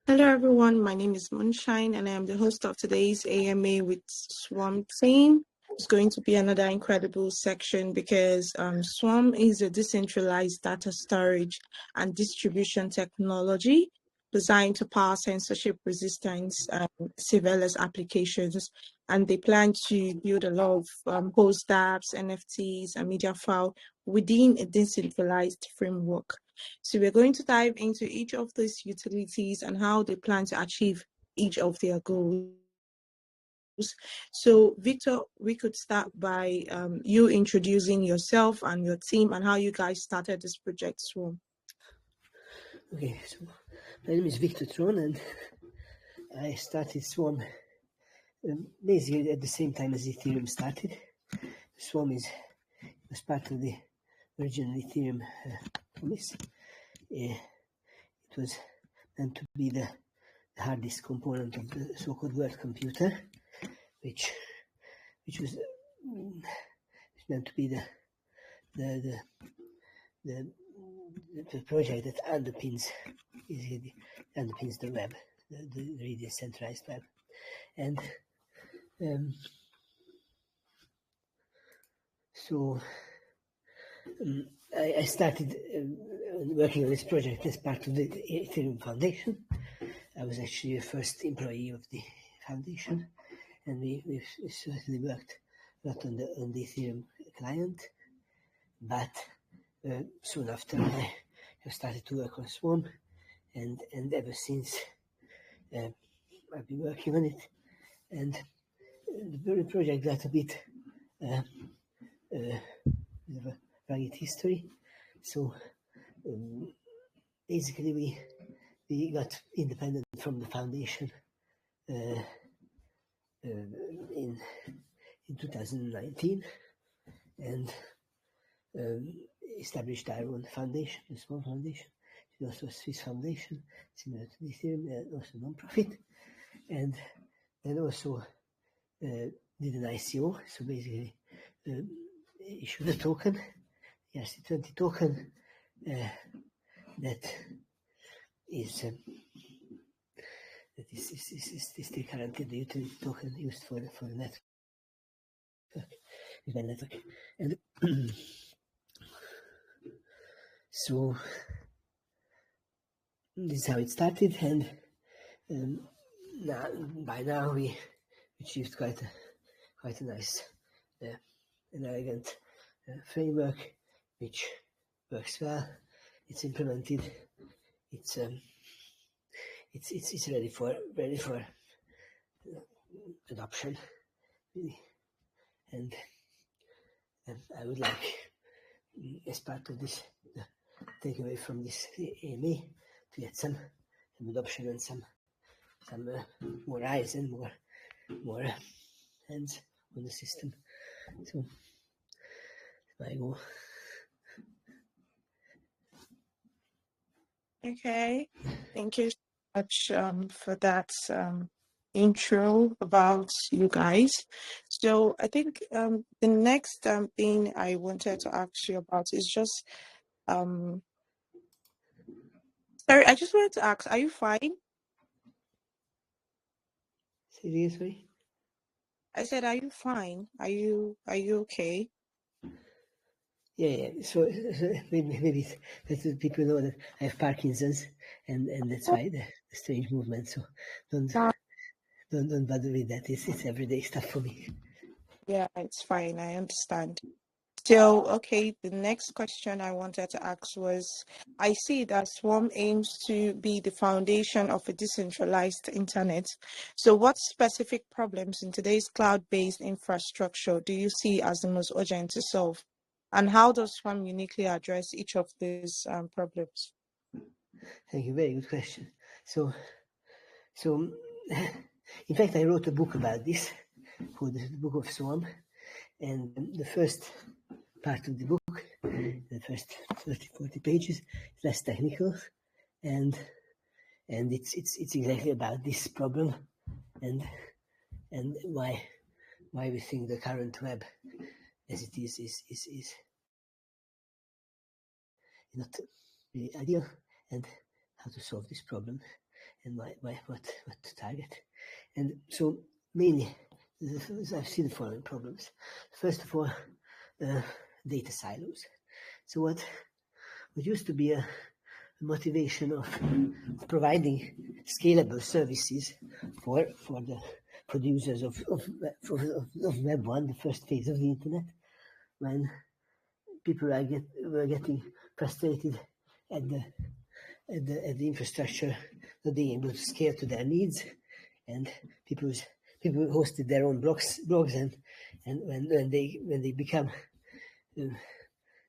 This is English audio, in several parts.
Hello everyone, my name is Moonshine and I am the host of today's AMA with Swarm Team. It's going to be another incredible section because Swarm is a decentralized data storage and distribution technology designed to power censorship-resistant serverless applications, and they plan to build a lot of host dApps, NFTs, and media file within a decentralized framework. So we're going to dive into each of these utilities and how they plan to achieve each of their goals. So Victor, we could start by you introducing yourself and your team and how you guys started this project, Swarm. Okay, so my name is Victor Tron and I started Swarm basically at the same time as Ethereum started. Swarm was part of the original Ethereum promise. It was meant to be the hard disk component of the so-called world computer, which was meant to be the project that underpins the web, the really decentralized web, and so I started working on this project as part of the Ethereum Foundation. I was actually the first employee of the foundation, and we certainly worked a lot on the Ethereum client. But soon after, I have started to work on Swarm, and ever since I've been working on it. And the project got a bit of a rugged history. So basically, we got independent from the foundation in 2019, and established our own foundation, a small foundation. It's also a Swiss foundation, similar to the Ethereum, also non-profit, and then also did an ICO. So basically, issued a token, ERC20 token, that is still currently the utility token used for the network, and so this is how it started, and by now we achieved quite a nice and elegant framework which works well. It's implemented. It's ready for adoption, really. And I would like, as part of this takeaway from this AMA, to get some adoption and some more eyes and more hands on the system. So I go. Okay, thank you so much for that intro about you guys. So I think the next thing I wanted to ask you about is just sorry, I just wanted to ask, are you fine? Say it again, sorry. I said, are you fine? Are you okay? Yeah. So maybe that people know that I have Parkinson's, and that's why the strange movement. So don't bother with that. It's everyday stuff for me. Yeah, it's fine. I understand. So, okay, the next question I wanted to ask was, I see that Swarm aims to be the foundation of a decentralized internet. So what specific problems in today's cloud-based infrastructure do you see as the most urgent to solve? And how does Swarm uniquely address each of these problems? Thank you. Very good question. So in fact, I wrote a book about this, called the Book of Swarm, and the first part of the book, the first 30-40 pages, is less technical, and it's exactly about this problem, and why we think the current web as it is not really ideal, and how to solve this problem. what to target. And so mainly, I've seen the following problems. First of all, data silos. So what used to be a motivation of providing scalable services for the producers of Web 1, the first phase of the internet, when people were getting frustrated at the infrastructure not being able to scale to their needs, and people hosted their own blogs, and when they become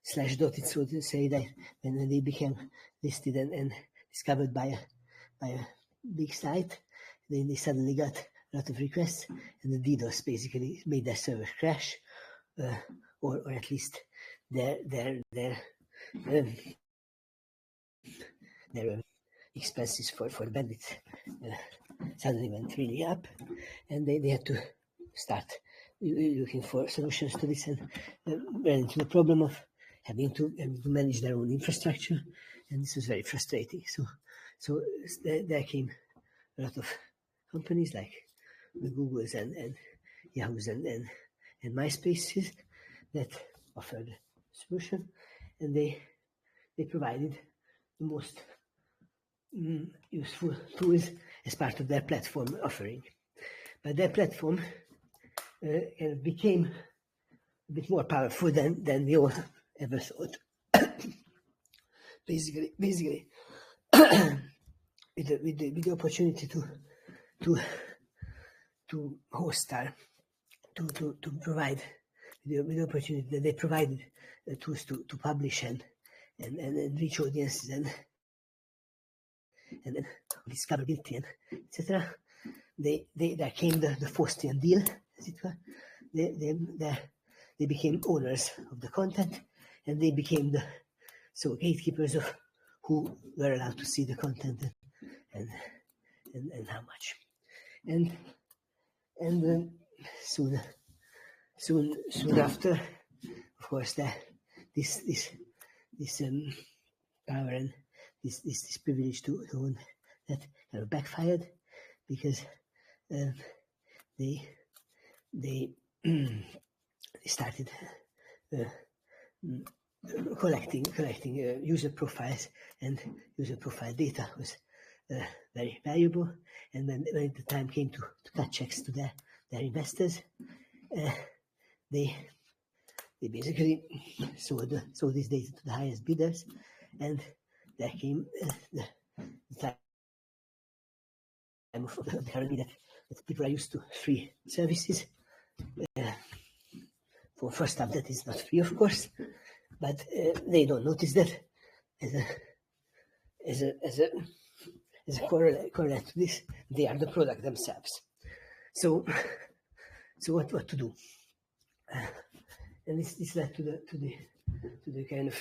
slash dotted, so to say, that when they became listed and discovered by a big site, then they suddenly got a lot of requests, and the DDoS basically made their server crash, or at least their expenses for the bandwidth suddenly went really up, and they had to start looking for solutions to this, and ran into the problem of having to manage their own infrastructure, and this was very frustrating. So there came a lot of companies like the Googles and Yahoos and MySpaces that offered a solution, and they provided the most useful tools as part of their platform offering. But their platform became a bit more powerful than we all ever thought. basically, with the opportunity to host our, to provide, with the opportunity that they provided tools to publish and reach audiences and discoverability and etc. There came the Faustian deal, as it were. They became owners of the content, and they became the gatekeepers of who were allowed to see the content and how much. And soon after, of course, this power and this privilege to own that kind of backfired, because they started collecting user profiles, and user profile data was very valuable. And when the time came to cut checks to their investors, they basically sold this data to the highest bidders, and there came the time of the currently that people are used to free services. For first stuff that is not free, of course, but they don't notice that as a correlate to this. They are the product themselves. So what to do? And this led to the kind of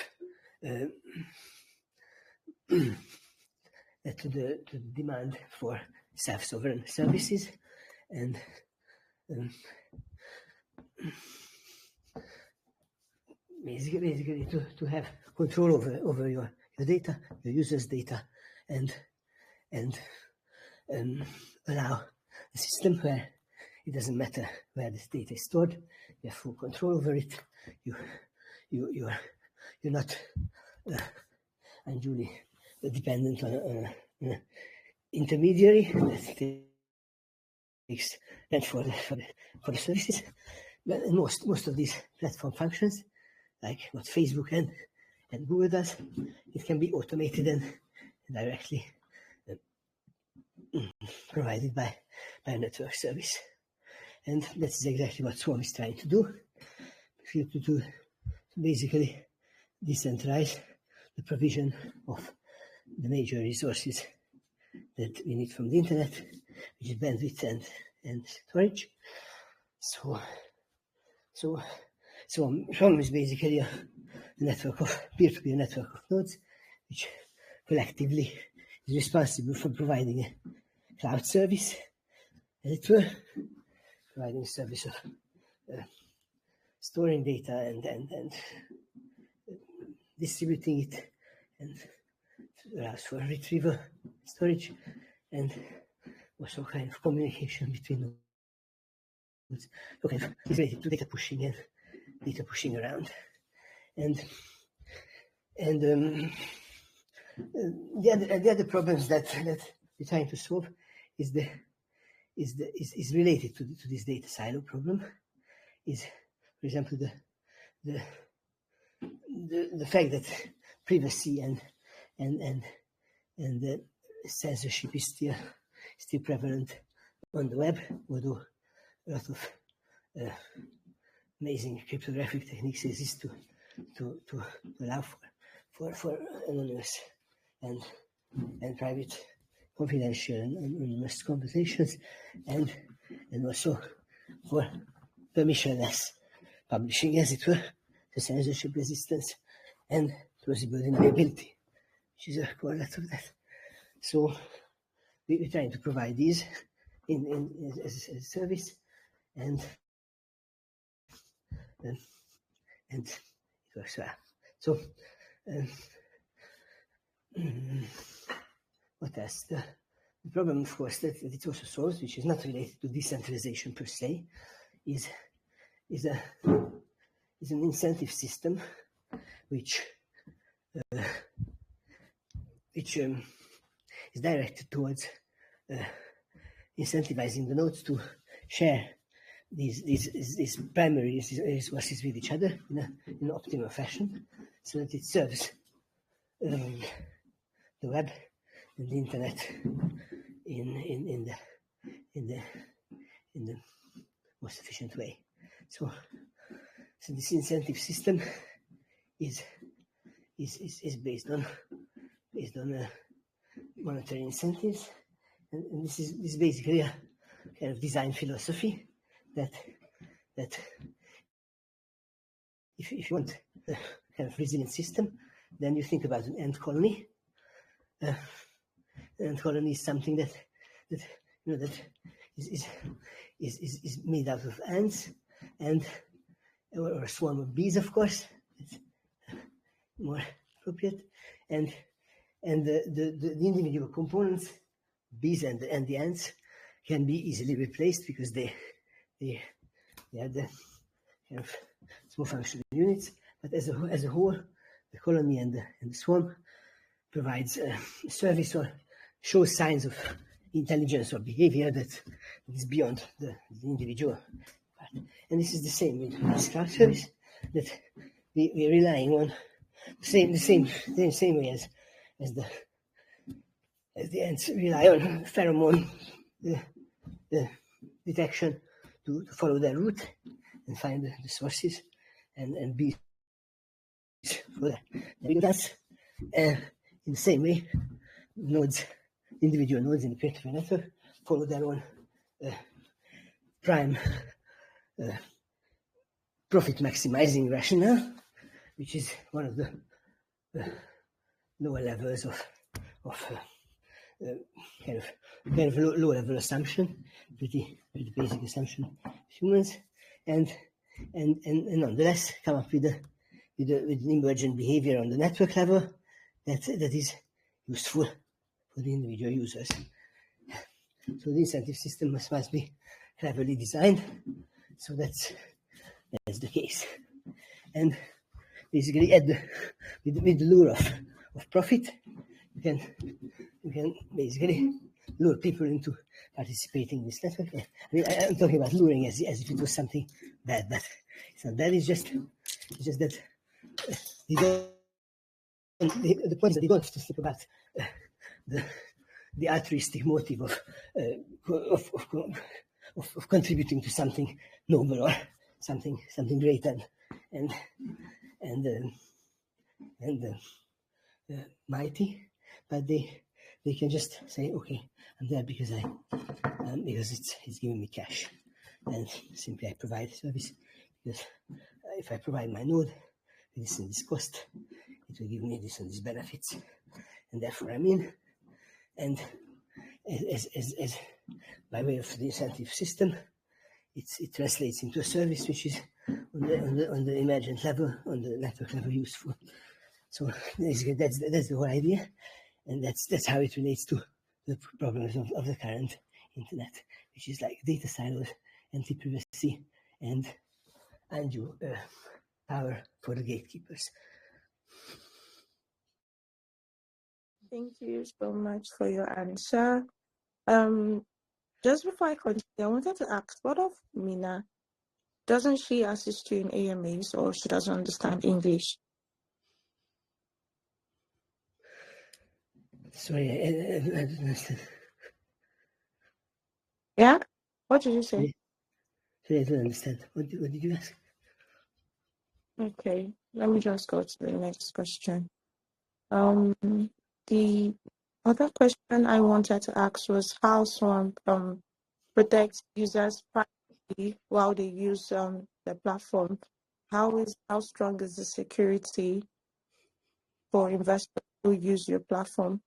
to the demand for self-sovereign services, and basically to have control over your data, your users' data, and allow a system where it doesn't matter where this data is stored. You have full control over it. You're not unduly dependent on an intermediary that takes rent for the services. But most of these platform functions, like what Facebook and Google does, it can be automated and directly provided by a network service. And that's exactly what Swarm is trying to do. To basically decentralize the provision of the major resources that we need from the internet, which is bandwidth and storage. So Swarm is basically a network of peer-to-peer network of nodes, which collectively is responsible for providing a cloud service, as it were, providing a service of storing data and distributing it, and allows for retrieval storage, and also kind of communication between nodes. So kind of is related to data pushing around, and the other problems that we're trying to solve is related to this data silo problem. Is, for example, the fact that privacy and the censorship is still prevalent on the web, although a lot of amazing cryptographic techniques exist to allow for anonymous and private, confidential and anonymous conversations, and also for permissionless publishing, as it were, the censorship resistance and plausible deniability, which is a correlate of that. So we're trying to provide these as a service, and it works well. So what else? The problem, of course, that it also solves, which is not related to decentralization per se, is an incentive system which is directed towards incentivizing the nodes to share these primary resources with each other in an optimal fashion, so that it serves the web and the internet in the most efficient way. So this incentive system is based on monetary incentives, and this is basically a kind of design philosophy that if you want a kind of resilient system, then you think about an ant colony. An ant colony is something that is made out of ants, and or a swarm of bees, of course. It's more appropriate, and the individual components, bees and the ants, can be easily replaced because they are the kind of small functional units. But as a whole, the colony and the swarm provides a service or shows signs of intelligence or behavior that is beyond the individual part. And this is the same with this cloud service, that we're relying on the same way as the ants rely on pheromone detection to follow their route and find the sources, and bees for that. In the same way, individual nodes in the peer-to-peer network follow their own prime profit maximizing rationale, which is one of the lower levels of kind of low level assumption, pretty basic assumption of humans, and nonetheless come up with an emergent behavior on the network level that is useful for the individual users. So the incentive system must be cleverly designed, so that's the case. And basically, with the lure of profit, you can basically lure people into participating in this network. I mean, I'm talking about luring as if it was something bad, but it's not bad. It's just that they don't. The point is that they don't have to think about the altruistic motive of contributing to something noble or something great and mighty, but they can just say, okay, I'm there because it's giving me cash, and simply I provide service because if I provide my node with this and this cost, it will give me this and these benefits, and therefore I'm in. And as by way of the incentive system, it translates into a service which is on the emergent level, on the network level, useful. So basically, that's the whole idea, and that's how it relates to the problems of the current internet, which is like data silos, anti-privacy, and undue power for the gatekeepers. Thank you so much for your answer. Just before I continue, I wanted to ask, what of Mina? Doesn't she assist you in AMAs, or she doesn't understand English? Sorry, I don't understand. Yeah? What did you say? Sorry, I don't understand. What did you ask? Okay, let me just go to the next question. The other question I wanted to ask was how Swarm protects users' privacy while they use the platform. How strong is the security for investors who use your platform?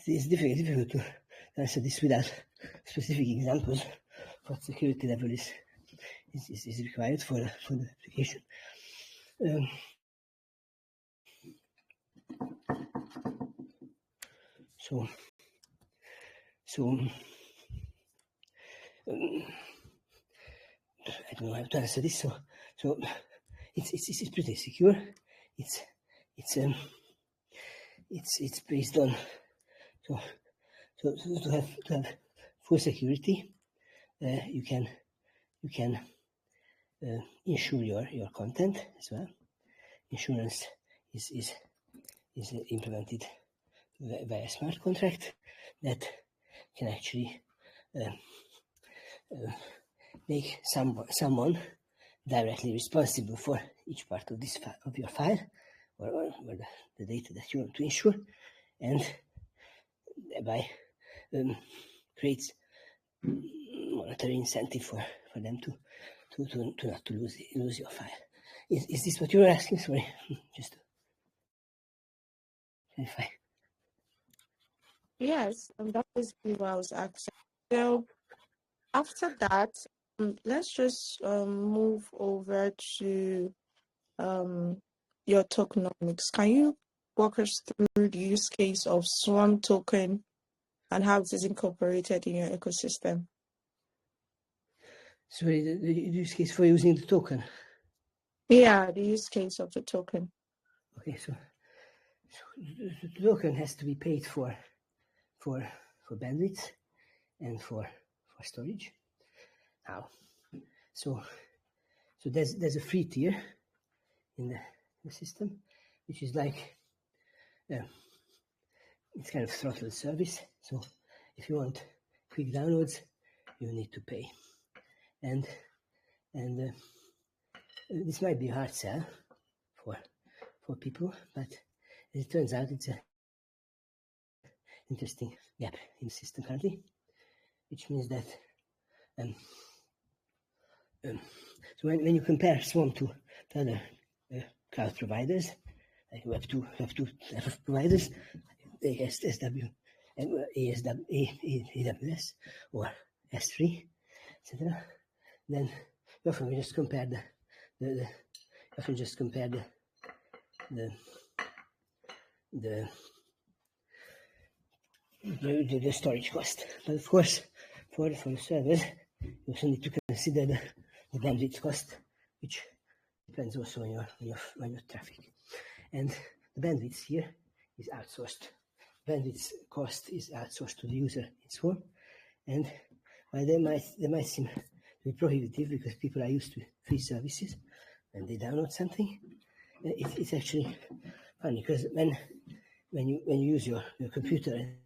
It's difficult to answer this without specific examples. What security level is required for the application. So I don't know how to answer this. So it's pretty secure. It's based on so to have full security. You can insure your content as well. Insurance is implemented via a smart contract that can actually make someone directly responsible for each part of this of your file or the data that you want to insure, and thereby creates monetary incentive for them to not to lose your file. Is this what you were asking? Sorry, just to clarify. Yes, that is what I was asking. So after that, let's just move over to your tokenomics. Can you walk us through the use case of Swarm token and how it is incorporated in your ecosystem? Sorry, the use case for using the token. Yeah, the use case of the token. Okay, so the token has to be paid for bandwidth and for storage. How? So there's a free tier in the system, which is like it's kind of throttled service. So if you want quick downloads, you need to pay, and this might be a hard sell for people, but as it turns out, it's a interesting gap in the system currently, which means that so when you compare Swarm to other cloud providers, like Web2 type of providers, ASW, AWS, or S3, etc., then you often just compare the storage cost. But of course, for the servers, you also need to consider the bandwidth cost, which depends also on your traffic. And the bandwidth here is outsourced. Bandwidth cost is outsourced to the user in Swarm, and while they might seem to be prohibitive because people are used to free services when they download something, it's actually funny because when you use your computer and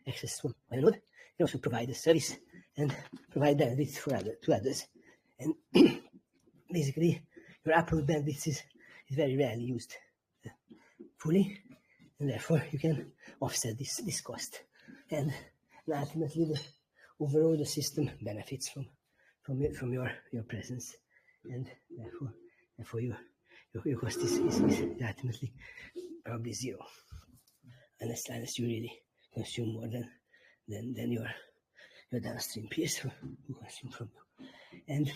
access Swarm by node, you also provide a service and provide bandwidth to others. And basically, your Apple bandwidth is very rarely used fully, and therefore you can offset this cost. And ultimately, overall the system benefits from your presence, and therefore your cost is ultimately probably zero, unless you really consume more than your downstream peers who consume from you. And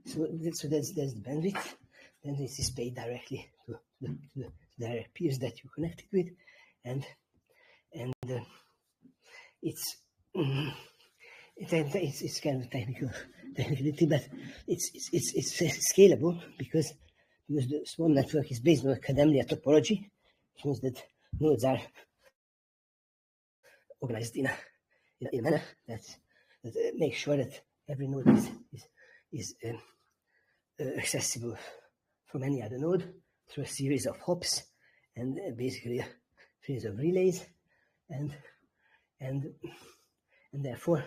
so that's the bandwidth. then this is paid directly to the peers that you connected with, and it's kind of technicality, but it's scalable because the Swarm network is based on a Kademlia topology, which means that nodes are organized in a manner that makes sure that every node is accessible from any other node through a series of hops and basically a series of relays, and therefore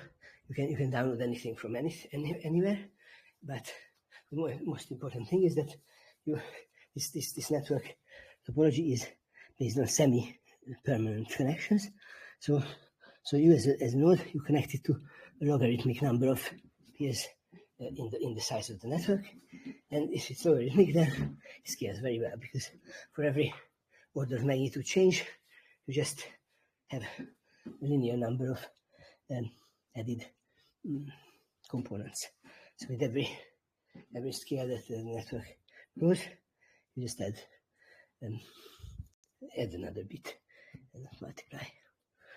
you can download anything from anywhere. But the most important thing is that this network topology is based on semi-permanent connections. So you as a node, you connect it to a logarithmic number of peers in the size of the network, and if it's logarithmic, then it scales very well, because for every order of magnitude change, you just have a linear number of added components. So with every scale that the network grows, you just add another bit and multiply.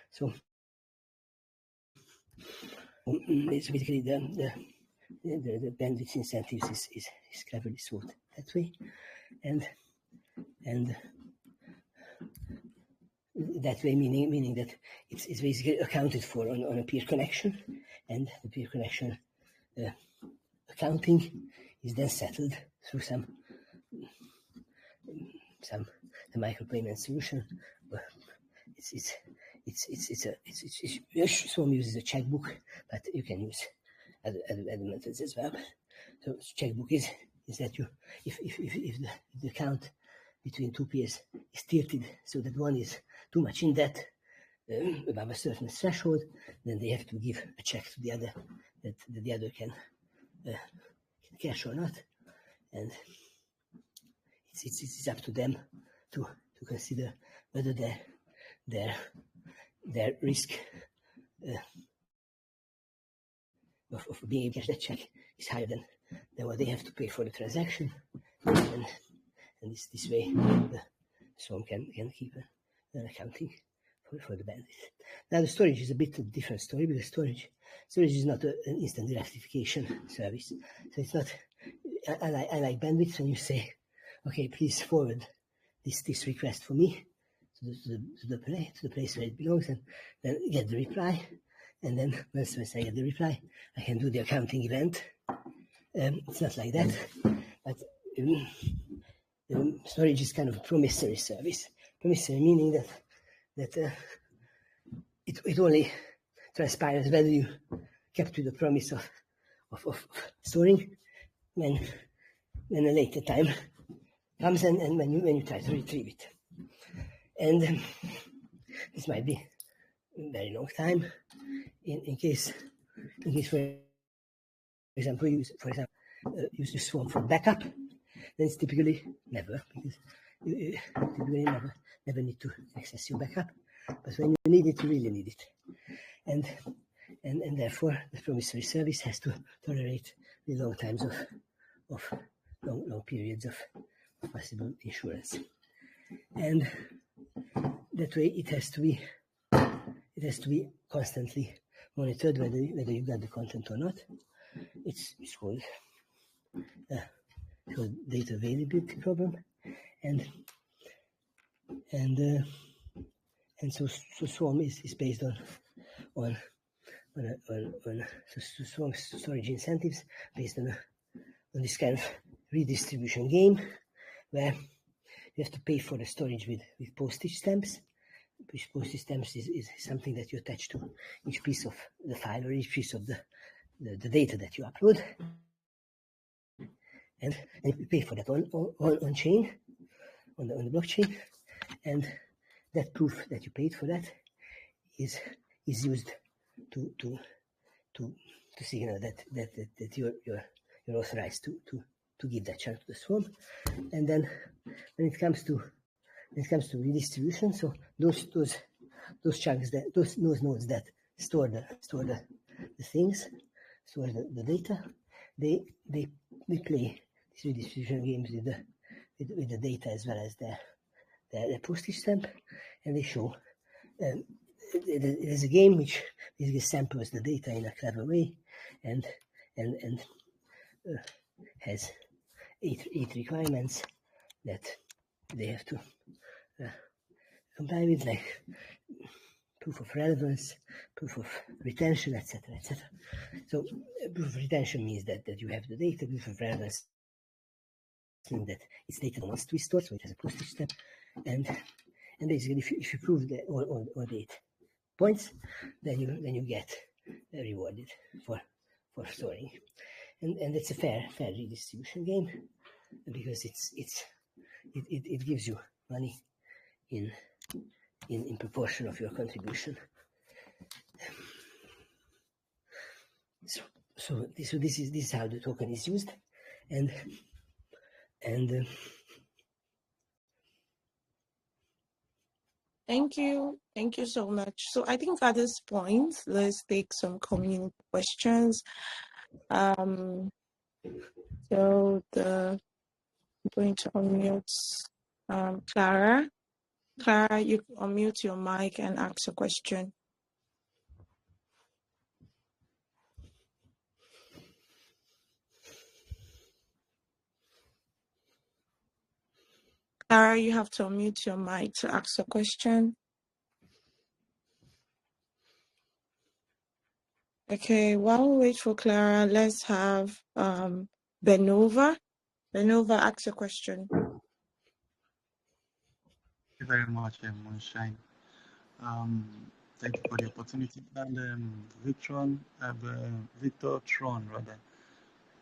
So it's basically the bandwidth incentives is cleverly thought that way, and that way meaning that it's basically accounted for on a peer connection, and the peer connection accounting is then settled through some micropayment solution. Swarm uses a checkbook, but you can use other methods as well. So checkbook is that you if the count between two peers is tilted so that one is too much in debt above a certain threshold, then they have to give a check to the other that the other can cash or not, and it's up to them to consider whether their risk of being able to cash that check is higher than what they have to pay for the transaction, and this way the Swarm can keep an accounting for the bandwidth. Now the storage is a bit of a different story, because storage is not an instant rectification service. So it's not. I like bandwidth when you say, okay, please forward this request for me to the place where it belongs, and then get the reply. And then once I get the reply, I can do the accounting event. It's not like that, but storage is kind of a promissory service. Promissory meaning that it only transpires whether you kept to the promise of storing when a later time comes, and when you try to retrieve it. And this might be a very long time in case for example use the Swarm for backup, then it's typically never, because you typically never need to access your backup. But when you need it, you really need it, and therefore the promissory service has to tolerate the long times of long periods of possible insurance, and that way it has to be constantly monitored whether you got the content or not. It's called data availability problem, and so Swarm is based on Swarm storage incentives based on this kind of redistribution game, where you have to pay for the storage with postage stamps. Which postage stamps is something that you attach to each piece of the file or each piece of the data that you upload, and you pay for that on chain, on the blockchain, and that proof that you paid for that is used to signal that you're authorized to give that chunk to the Swarm. And then when it comes to redistribution, so those chunks, those nodes that store the things, store the data, they play these redistribution games with the data as well as the postage stamp, and they show there's a game which basically samples the data in a clever way, and has eight requirements that they have to comply with, like proof of relevance, proof of retention, etc., etc. So proof of retention means that you have the data. Proof of relevance means that it's data that wants to be stored, so it has a postage stamp. And basically, if you prove that all the 8 points, then you get rewarded for storing. And it's a fair redistribution game, because it gives you money in proportion of your contribution. So this is how the token is used, and Thank you so much. So I think at this point, let's take some community questions. So I'm going to unmute Clara. Clara, you unmute your mic and ask a question. Clara, you have to unmute your mic to ask a question. Okay, while we wait for Clara, let's have Benova. Benova, ask a question. Thank you very much, Moonshine. Thank you for the opportunity. And Victor Tron, rather.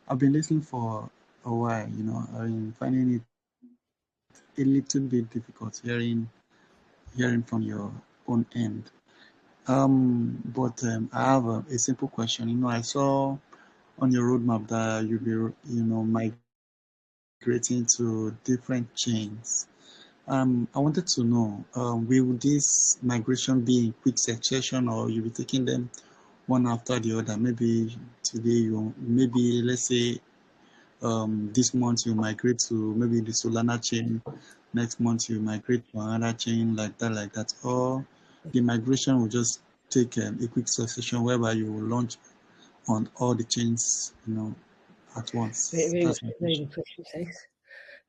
I've been listening for a while, I've been finding it a little bit difficult hearing from your own end. But I have a simple question. I saw on your roadmap that you'll be, migrating to different chains. I wanted to know, will this migration be in quick succession, or you'll be taking them one after the other? Maybe today maybe let's say this month you migrate to maybe the Solana chain, next month you migrate to another chain, like that, or the migration will just take a quick succession whereby you will launch on all the chains, at once. Very good question, thanks.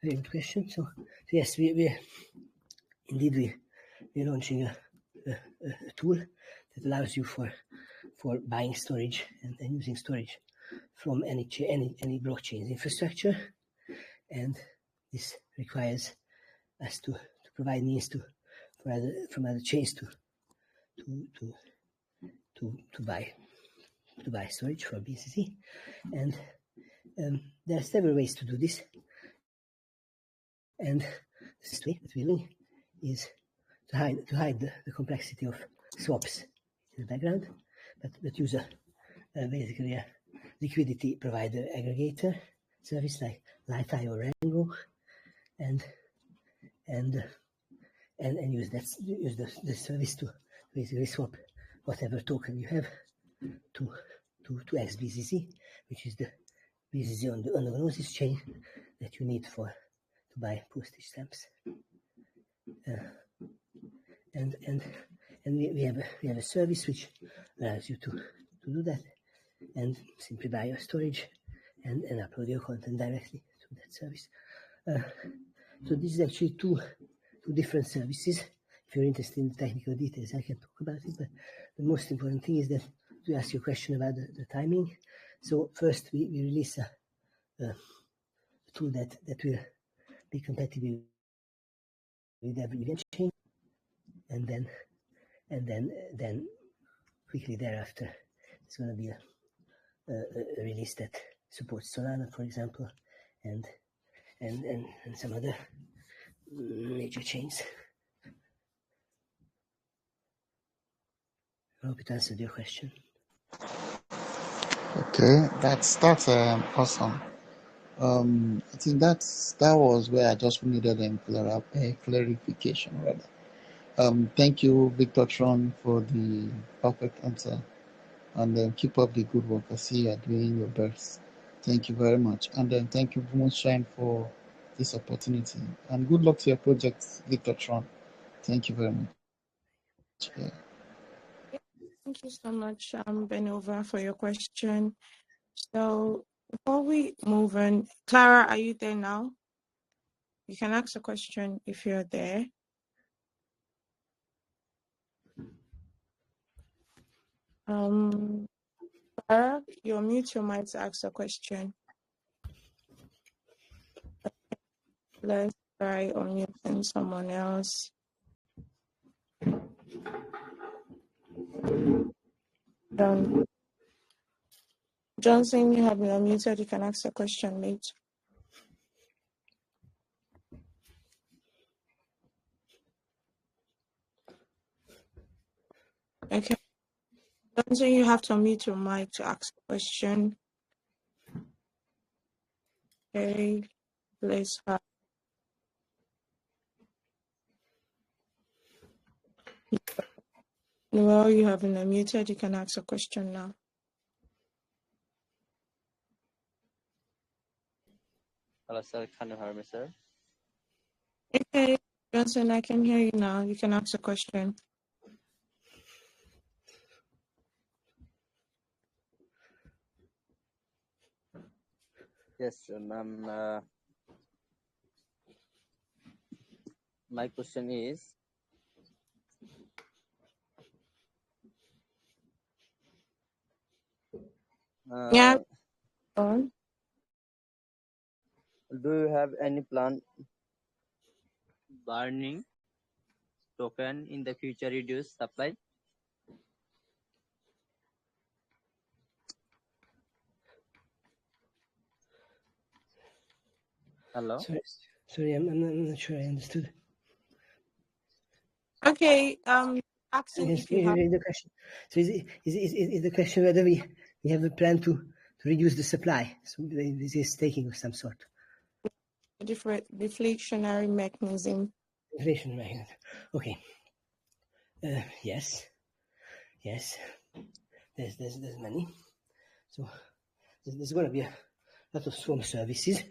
Very good question. So yes, we're launching a tool that allows you for buying storage and using storage from any blockchain's infrastructure, and this requires us to provide means from other chains to buy storage from BCC, and there are several ways to do this. And this way that we're doing is to hide the complexity of swaps in the background, but use basically a liquidity provider aggregator service like Lightai or Rango, and use the service to basically swap whatever token you have to XBCC, which is the BCC on the Gnosis chain that you need to buy postage stamps. And we have a service which allows you to do that, and simply buy your storage and upload your content directly to that service. So this is actually two different services. If you're interested in the technical details, I can talk about it, but the most important thing is that to ask your question about the timing. So first we release a tool that will be compatible with every event chain, and then quickly thereafter it's going to be a release that supports Solana, for example, and some other major chains. I hope it answered your question. Okay, that's awesome. I think that was where I just needed a clarification, rather. Thank you, Victor Tron, for the perfect answer, and keep up the good work. I see you are doing your best. Thank you very much, and thank you, Moonshine, for this opportunity. And good luck to your project, ETHSWARM. Thank you very much. Yeah. Thank you so much, Benova, for your question. So before we move on, Clara, are you there now? You can ask a question if you're there. Clara, you unmute your mic to ask a question. Let's try unmuting someone else. Johnson, you have been unmuted. You can ask a question, mate. Okay. Johnson, you have to unmute your mic to ask a question. Okay. Let's have. Well, you have been unmuted. You can ask a question now. Hello, sir. Can you hear me, sir? Okay, Johnson, I can hear you now. You can ask a question. Yes, ma'am. My question is, Yeah. On. Do you have any plan burning token in the future reduce supply? Hello? Sorry, I'm not sure I understood. Okay. Asking if you have the question. So is the question whether we have a plan to reduce the supply? So this is taking of some sort. a different deflationary mechanism. Inflation mechanism. Okay. Yes. There's many. So there's going to be a lot of Swarm services,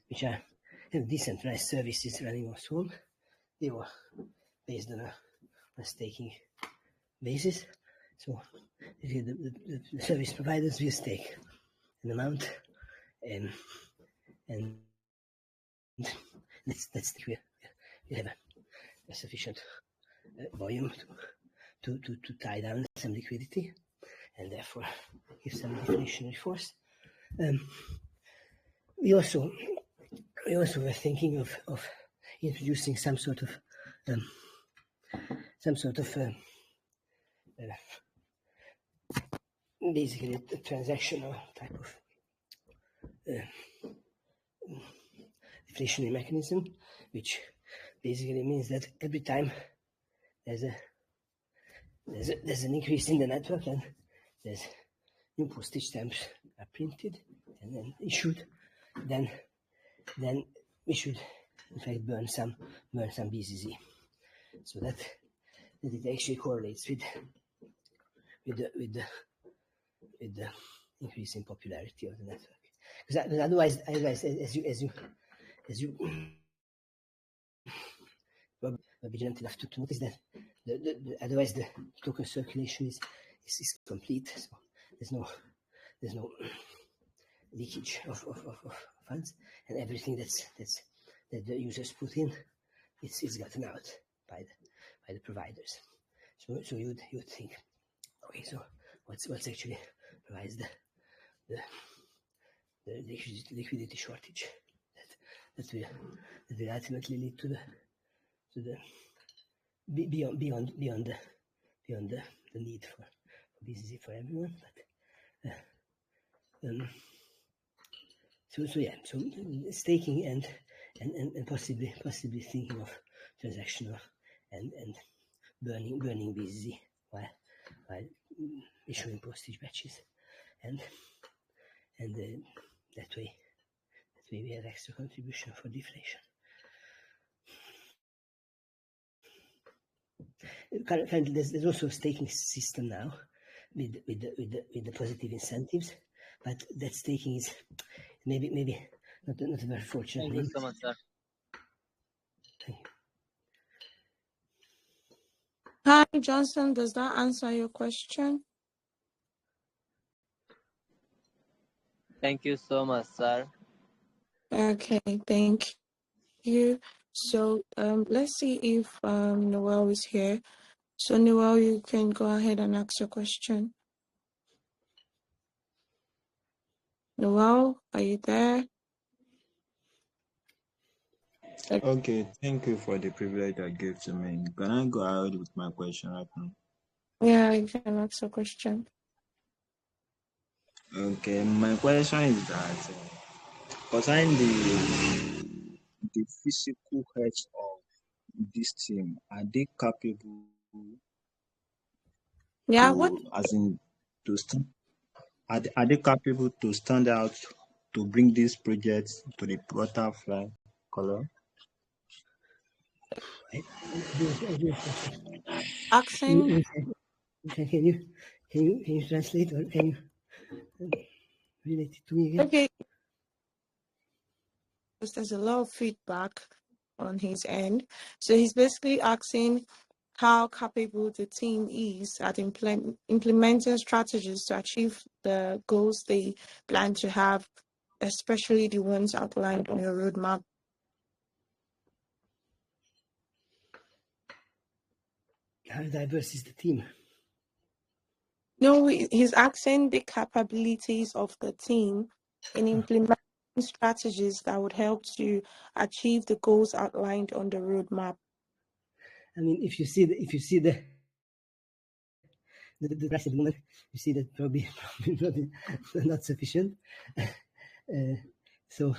which are decentralized services running on Swarm. They were based on a staking basis. So the service providers will stake an amount, and that's the we have a sufficient volume to tie down some liquidity, and therefore give some deflationary force. We also were thinking of introducing some sort of basically a transactional type of deflationary mechanism, which basically means that every time there's an increase in the network and there's new postage stamps are printed and then issued, then we should in fact burn some BZZ, so that it actually correlates with the increase in popularity of the network. Because otherwise, as you were vigilant enough to notice that otherwise the token circulation is complete. So there's no leakage of funds, and everything that the users put in, it's gotten out by the providers. So you'd think, okay, so what's actually provides the liquidity shortage that will ultimately lead to the beyond the need for BZZ for everyone. But so staking and possibly thinking of transactional and burning BZZ while issuing postage batches, and that way we have extra contribution for deflation. Currently, there's also a staking system now with the positive incentives, but that staking is maybe not a very fortunate Thank name. you so much, sir. Thank you. Hi, Johnson. Does that answer your question? Thank you so much, sir. Okay, thank you. So let's see if Noel is here. So Noel, you can go ahead and ask your question. Noel, are you there? Okay, thank you for the privilege that gave to me. Can I go ahead with my question right now? Yeah, you can ask your question. Okay, my question is that concerning the physical heads of this team, are they capable Yeah, what? as in, to stand? Are they capable to stand out to bring this project to the butterfly color? I do a question. Asking. Can you translate, or can you relate it to me again? Okay, there's a lot of feedback on his end. So he's basically asking how capable the team is at implementing strategies to achieve the goals they plan to have, especially the ones outlined on your roadmap. How diverse is the team? No, he's asking the capabilities of the team in implementing strategies that would help to achieve the goals outlined on the roadmap. I mean, if you see the price at the moment, you see that probably not sufficient. So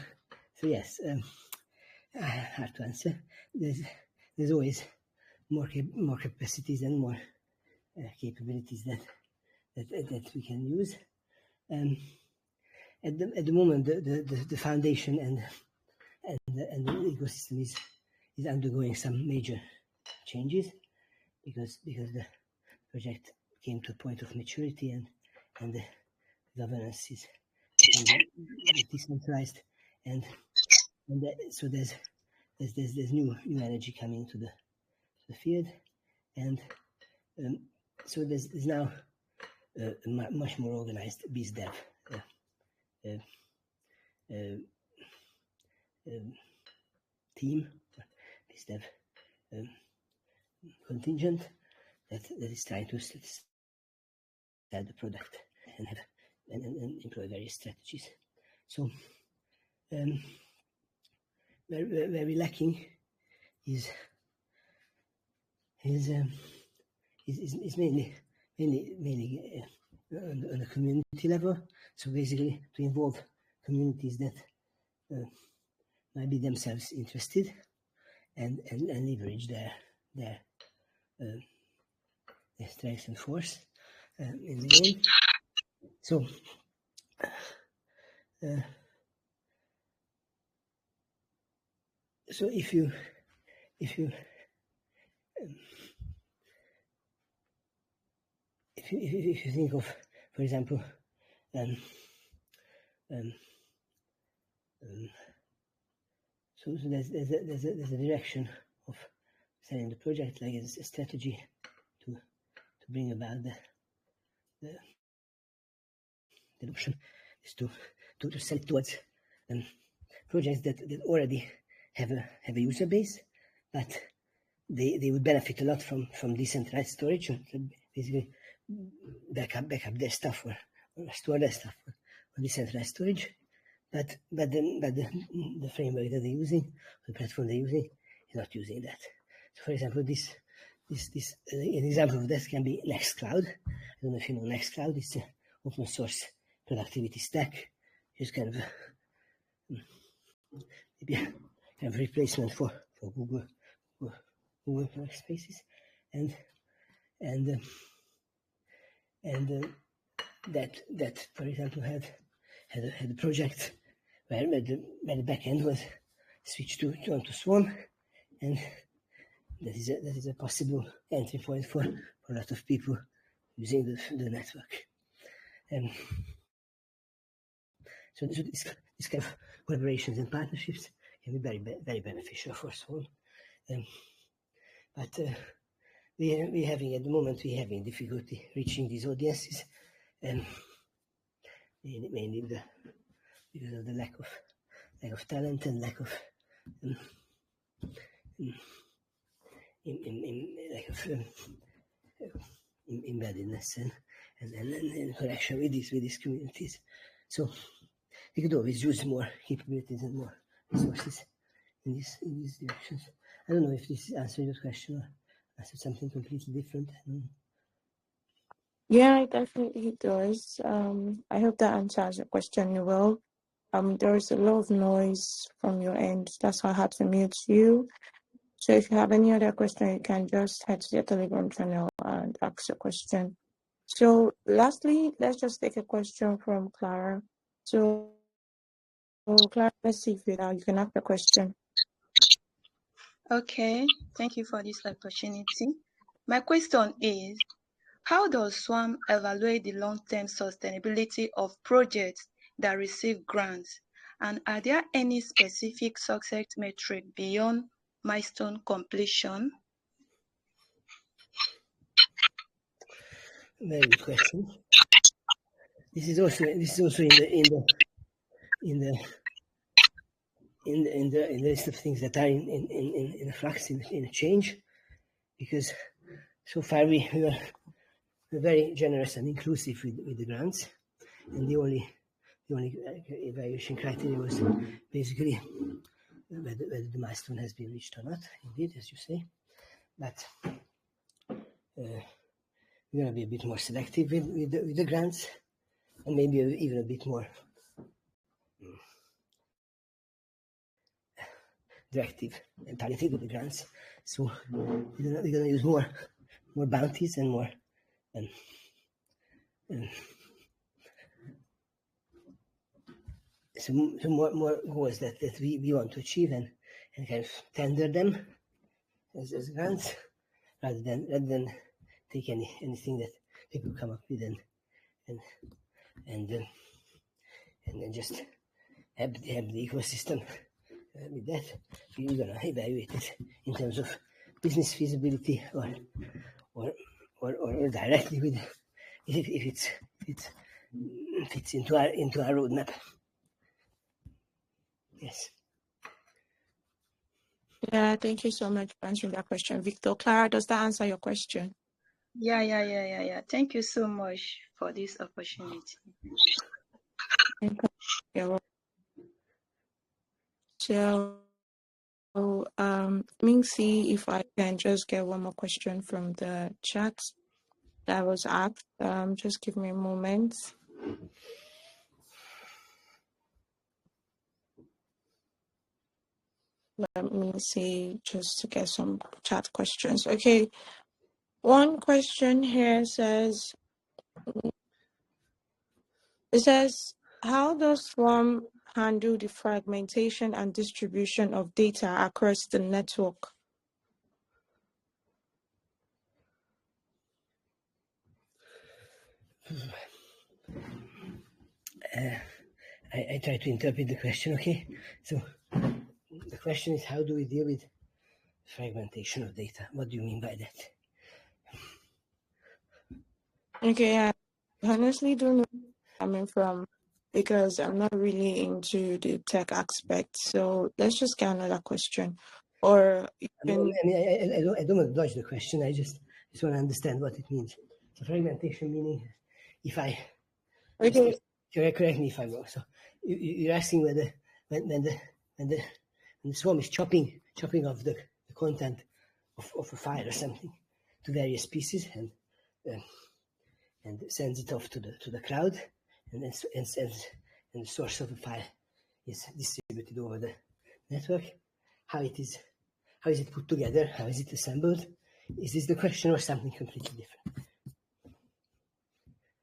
yes, hard to answer. There's always more capacities and more capabilities that we can use. At the moment, the foundation and the ecosystem is undergoing some major changes because the project came to a point of maturity and the governance is decentralized and so there's new energy coming into the field, and so there's now a much more organized biz dev team, biz dev contingent that is trying to sell the product and have and employ various strategies. So very lacking is mainly on a community level. So basically, to involve communities that might be themselves interested and leverage their strength and force in the game. So so if you think of, for example, so there's a direction of selling the project, like it's a strategy to bring about the option is to sell it towards projects that already have a user base, but they would benefit a lot from decentralized storage, so basically back up their stuff or store their stuff on decentralized storage. But the framework that they're using, the platform they're using, is not using that. So, for example, this an example of this can be Nextcloud. I don't know if you know Nextcloud. It's an open source productivity stack. It's kind of maybe a kind of replacement for Google workspaces, and that for example had a project where the backend was switched onto Swarm, and that is a possible entry point for a lot of people using the network. So this this kind of collaborations and partnerships can be very beneficial for Swarm. But we're having at the moment difficulty reaching these audiences, mainly because of the lack of talent and lack of embeddedness and connection with these communities. So we could always use more capabilities and more resources in these directions. I don't know if this answers your question or answers something completely different. Yeah, it definitely does. I hope that answers your question well. There is a lot of noise from your end. That's why I had to mute you. So if you have any other question, you can just head to the Telegram channel and ask your question. So lastly, let's just take a question from Clara. So Clara, let's see if you can ask the question. Okay, thank you for this opportunity. My question is, how does SWARM evaluate the long-term sustainability of projects that receive grants? And are there any specific success metric beyond milestone completion? Very good question. This is also in the list of things that are in a flux, in a change, because so far we were very generous and inclusive with the grants, and the only evaluation criteria was basically whether the milestone has been reached or not. Indeed, as you say, but we're going to be a bit more selective with the grants, and maybe even a bit more directive and targeted with the grants. So we're going to use more bounties and more more goals that we want to achieve and kind of tender them as grants rather than take anything that people come up with and then just have the ecosystem with that. We're gonna evaluate it in terms of business feasibility or directly with if it fits into our roadmap. Yes. Yeah, thank you so much for answering that question, Victor. Clara, does that answer your question? Yeah. Thank you so much for this opportunity. So, let me see if I can just get one more question from the chat that was asked. Just give me a moment. Let me see, just to get some chat questions. Okay, one question here says, how does SWARM handle the fragmentation and distribution of data across the network? I try to interpret the question, okay? So the question is, how do we deal with fragmentation of data? What do you mean by that? Okay, I honestly don't know where I'm coming from because I'm not really into the tech aspect. So let's just get another question. Or you can... I don't want to dodge the question. I just want to understand what it means. So fragmentation meaning, if I... Okay. Correct me if I'm wrong. So you're asking whether when the swarm is chopping off the content of a file or something to various pieces and sends it off to the cloud, and the source of the file is distributed over the network. How is it put together? How is it assembled? Is this the question or something completely different?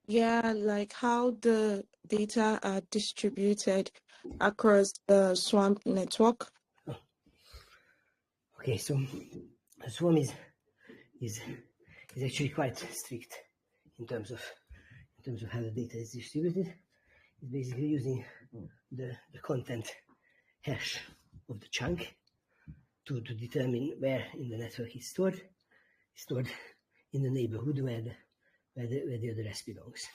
Yeah, like how the data are distributed across the SWARM network. Oh. Okay, so the swarm is actually quite strict in terms of how the data is distributed. is basically using the content hash of the chunk to determine where in the network it's stored in the neighborhood where the address belongs.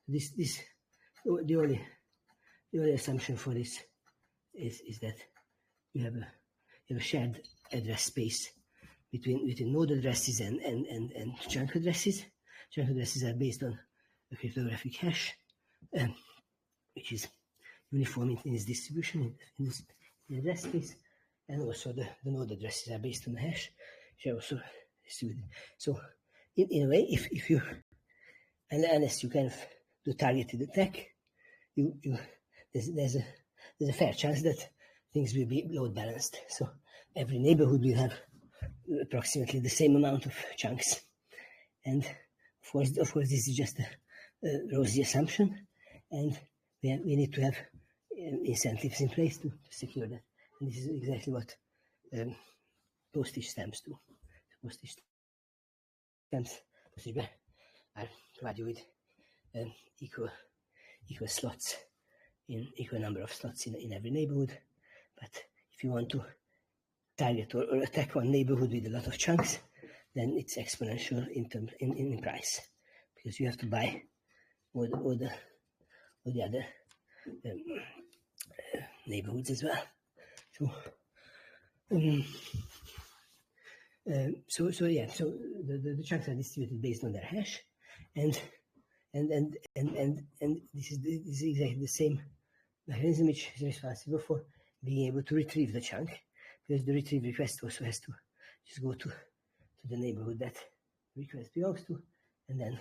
The only assumption for this is that you have a shared address space between node addresses and chunk addresses. Chunk addresses are based on a cryptographic hash, which is uniform in its distribution in the address space, and also the node addresses are based on the hash, which are also distributed. So in a way, if you, unless you kind of do targeted attack, there's a fair chance that things will be load balanced. So every neighborhood will have approximately the same amount of chunks, and of course this is just a rosy assumption, and we need to have incentives in place to secure that. And this is exactly what postage stamps do. Postage stamps are provided with equal slots, in equal number of slots in every neighborhood. But if you want to target or attack one neighborhood with a lot of chunks, then it's exponential in price, because you have to buy all the other neighborhoods as well. So the chunks are distributed based on their hash, and this is exactly the same mechanism which is responsible for being able to retrieve the chunk, because the retrieve request also has to just go to the neighborhood that the request belongs to, and then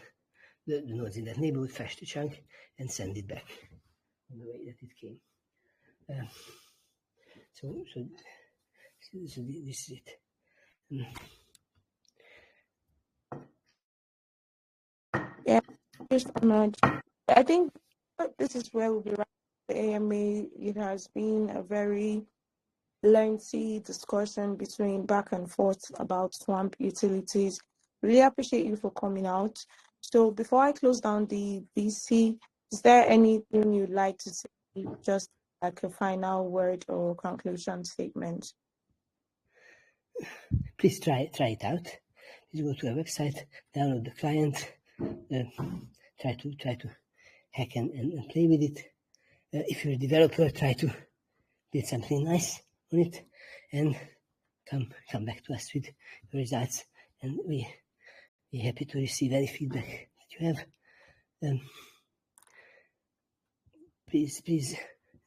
the nodes in that neighborhood fetch the chunk and send it back in the way that it came. So this is it. Yeah, thank you so much. I think this is where we'll be right. The AMA, it has been a very lengthy discussion between back and forth about SWAMP utilities. Really appreciate you for coming out. So before I close down the BC, is there anything you'd like to say, just like a final word or conclusion statement? Please try it out. Please go to our website, download the client, try to hack and play with it. If you're a developer, try to build something nice on it, and come back to us with your results, and we're happy to receive any feedback that you have. Please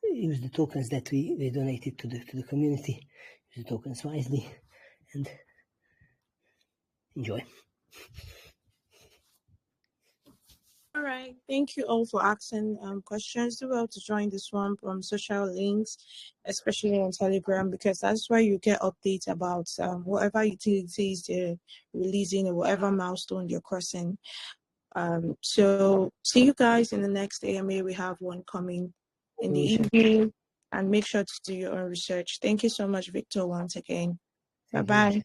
use the tokens that we donated to the community. Use the tokens wisely and enjoy. All right. Thank you all for asking questions. Do well to join the SWAMP social links, especially on Telegram, because that's where you get updates about whatever utilities they're releasing or whatever milestone you're crossing. So see you guys in the next AMA. We have one coming in the evening, and make sure to do your own research. Thank you so much, Victor, once again. Bye-bye.